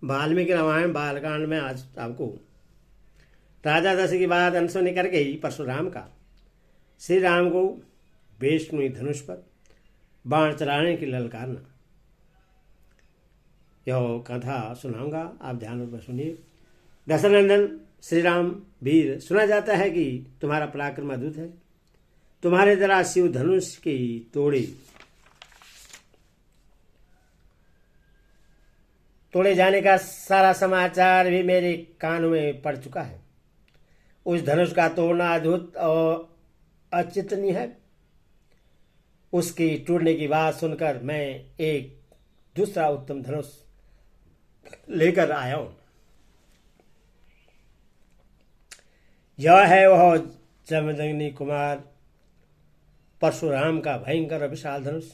वाल्मीकि रामायण बालकांड में आज आपको राजा दशरथ की बात अनसुनी कर गई परशुराम का श्री राम को विष्णु धनुष पर बाण चलाने की ललकारना। यह कथा सुनाऊंगा, आप ध्यानपूर्वक सुनिए। दशरथनंदन श्री राम वीर, सुना जाता है कि तुम्हारा पराक्रम अद्भुत है। तुम्हारे द्वारा शिव धनुष की तोड़े जाने का सारा समाचार भी मेरे कानों में पड़ चुका है। उस धनुष का तोड़ना अद्भुत और अचिंतनीय है। उसकी टूटने की बात सुनकर मैं एक दूसरा उत्तम धनुष लेकर आया हूं। यह है वह जमदग्नि कुमार परशुराम का भयंकर और विशाल धनुष।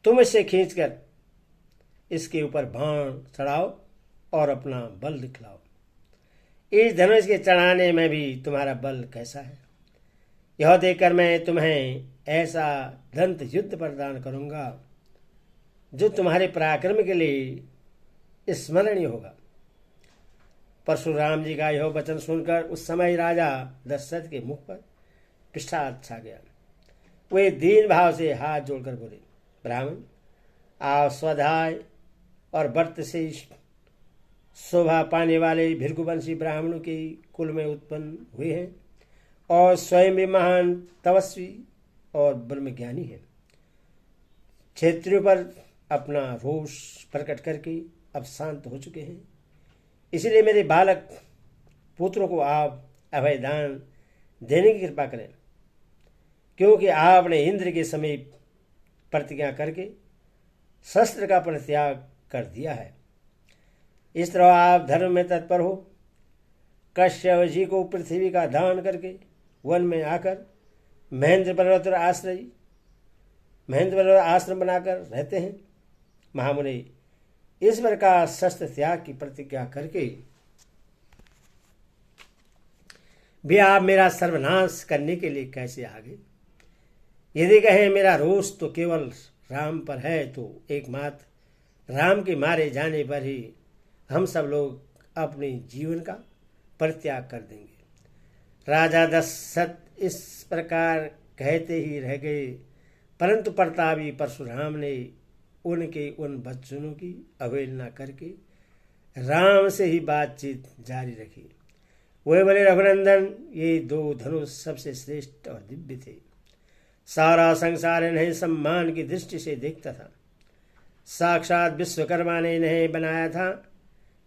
तुम इसे खींचकर इसके ऊपर बाण चढ़ाओ और अपना बल दिखलाओ। इस धनुष के चढ़ाने में भी तुम्हारा बल कैसा है, यह देखकर मैं तुम्हें ऐसा दंत युद्ध प्रदान करूंगा जो तुम्हारे पराक्रम के लिए स्मरणीय होगा। परशुराम जी का यह वचन सुनकर उस समय राजा दशरथ के मुख पर विषाद छा गया। वे दीन भाव से हाथ जोड़कर बोले, ब्राह्मण, आप स्वाध्याय और व्रत से शोभा पाने वाले भृगुवंशी ब्राह्मणों के कुल में उत्पन्न हुए हैं और स्वयं भी महान तपस्वी और ब्रह्मज्ञानी हैं। क्षत्रियों पर अपना रोष प्रकट करके अब शांत हो चुके हैं। इसलिए मेरे बालक पुत्रों को आप अभयदान देने की कृपा करें, क्योंकि आपने इंद्र के समीप प्रतिज्ञा करके शस्त्र का परित्याग कर दिया है। इस तरह आप धर्म में तत्पर हो। कश्यप जी को पृथ्वी का दान करके वन में आकर महेंद्र पर्वत आश्रम बनाकर रहते हैं। महामुनि, इस प्रकार शस्त्र त्याग की प्रतिज्ञा करके भी आप मेरा सर्वनाश करने के लिए कैसे आ गए? यदि कहें मेरा रोष तो केवल राम पर है, तो एकमात्र राम के मारे जाने पर ही हम सब लोग अपने जीवन का परित्याग कर देंगे। राजा दशरथ इस प्रकार कहते ही रह गए, परंतु प्रतापी परशुराम ने उनके उन वचनों की अवहेलना करके राम से ही बातचीत जारी रखी। वे बोले, रघुनंदन, ये दो धनुष सबसे श्रेष्ठ और दिव्य थे। सारा संसार इन्हें सम्मान की दृष्टि से देखता था। साक्षात विश्वकर्मा ने इन्हें बनाया था।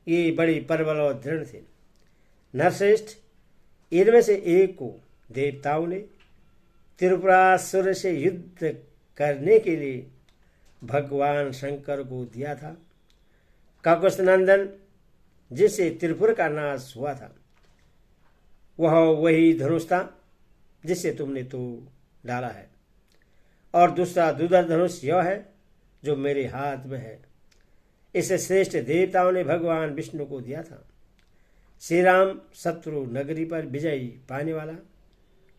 ये बड़ी प्रबल और दृढ़ थे। नरश्रेष्ठ, इनमें से एक को देवताओं ने त्रिपुरासुर से युद्ध करने के लिए भगवान शंकर को दिया था। काकुस्थ नंदन, जिससे त्रिपुर का नाश हुआ था, वह वही धनुष था जिसे तुमने तो डाला है। और दूसरा दुर्धर धनुष यह है जो मेरे हाथ में है। इसे श्रेष्ठ देवताओं ने भगवान विष्णु को दिया था। श्री राम शत्रु नगरी पर विजय पाने वाला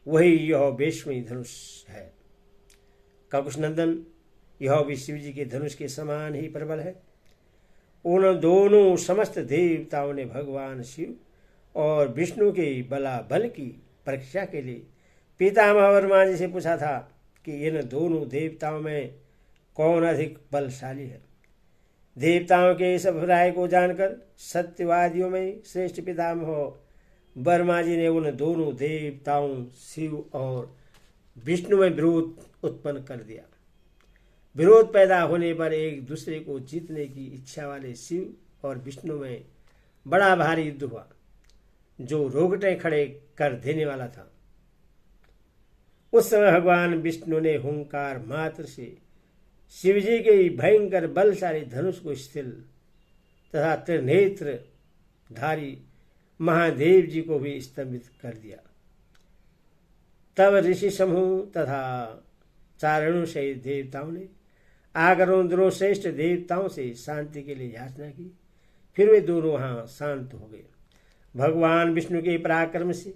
वही यह वैष्णवी धनुष है। काकुस्थ नंदन, यह भी शिव जी के धनुष के समान ही प्रबल है। उन दोनों समस्त देवताओं ने भगवान शिव और विष्णु के बल की परीक्षा के लिए पितामह वर्मा जी से पूछा था कि इन दोनों देवताओं में कौन अधिक बलशाली है। देवताओं के इस अभिप्राय को जानकर सत्यवादियों में श्रेष्ठ पितामह वर्मा जी ने उन दोनों देवताओं शिव और विष्णु में विरोध उत्पन्न कर दिया। विरोध पैदा होने पर एक दूसरे को जीतने की इच्छा वाले शिव और विष्णु में बड़ा भारी युद्ध हुआ, जो रोगटे खड़े कर देने वाला था। उस समय भगवान विष्णु ने हुंकार मात्र से शिवजी के भयंकर बलशाली धनुष को स्थिर तथा त्रिनेत्र धारी महादेव जी को भी स्तंभित कर दिया। तब ऋषि समूह तथा चारणों सहित देवताओं ने आकर उन दोनों श्रेष्ठ देवताओं से शांति के लिए याचना की। फिर वे दोनों वहां शांत हो गए। भगवान विष्णु के पराक्रम से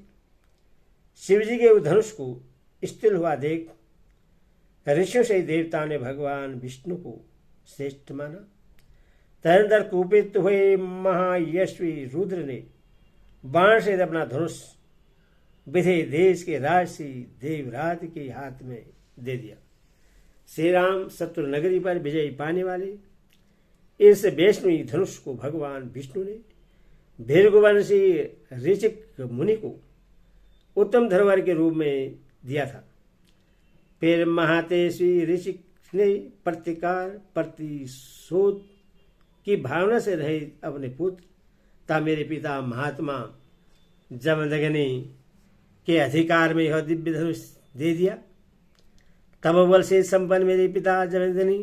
शिवजी के धनुष को स्थिर हुआ देख ऋषियों से देवताओं ने भगवान विष्णु को श्रेष्ठ माना तदनंतर कुपित हुए महायशस्वी रुद्र ने बाण से अपना धनुष विधे देश के राजसी देवराज के हाथ में दे दिया। श्री राम शत्रु नगरी पर विजय पाने वाले इस वैष्णवी धनुष को भगवान विष्णु ने भृगुवंशी ऋचिक मुनि को उत्तम धरोहर के रूप में दिया था। फिर महातेजस्वी ऋचिक ने प्रतिकार प्रतिशोध की भावना से रहित अपने पुत्र तथा मेरे पिता महात्मा जमदग्नि के अधिकार में यह दिव्य धनुष दे दिया। तब बल से संपन्न मेरे पिता जमदग्नि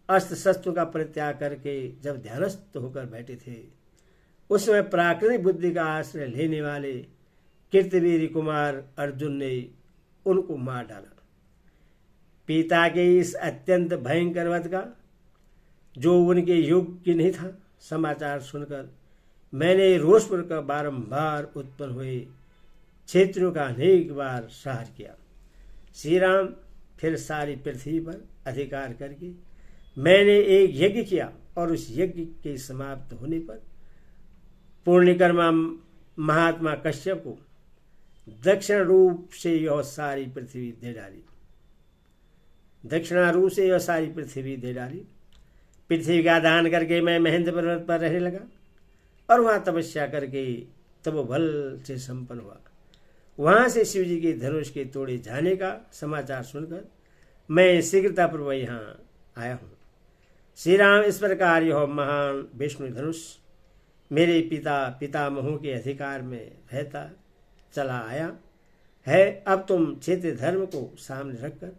अस्त्र शस्त्रों का परित्याग करके जब ध्यानस्थ होकर बैठे थे, उस समय प्राकृतिक बुद्धि का आश्रय लेने वाले कीर्तिवीर कुमार अर्जुन ने उनको मार डाला। पिता के इस अत्यंत भयंकर वध का, जो उनके योग्य नहीं था, समाचार सुनकर मैंने रोषपुर का बारंबार उत्पन्न हुए क्षेत्रों का अनेक बार सहार किया। श्री राम फिर सारी पृथ्वी पर अधिकार करके मैंने एक यज्ञ किया और उस यज्ञ के समाप्त होने पर पूर्णिकर्मा महात्मा कश्यप को दक्षिण रूप से यह सारी पृथ्वी दे डाली। दक्षिणारूप से यह सारी पृथ्वी दे डाली। पृथ्वी का दान करके मैं महेंद्र पर्वत पर रहने लगा और वहां तपस्या करके तब बल से संपन्न हुआ। वहां से शिव जी के धनुष के तोड़े जाने का समाचार सुनकर मैं शीघ्रतापूर्वक यहाँ आया हूँ। श्री राम, इस प्रकार यह महान विष्णु धनुष मेरे पितामहों के अधिकार में रहता चला आया है। अब तुम क्षेत्रीय धर्म को सामने रखकर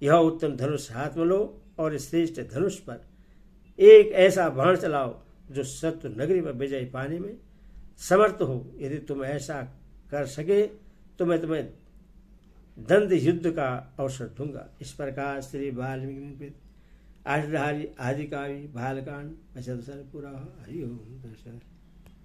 यह उत्तम धनुष हाथ में लो और इस श्रेष्ठ धनुष पर एक ऐसा बाण चलाओ जो शत्रु नगरी पर विजय पाने में समर्थ हो। यदि तुम ऐसा कर सके तो मैं तुम्हें दंड युद्ध का अवसर दूंगा। इस प्रकार श्री वाल्मीकि आदि काव्य बालकांड 75 पूरा। हरि ओम।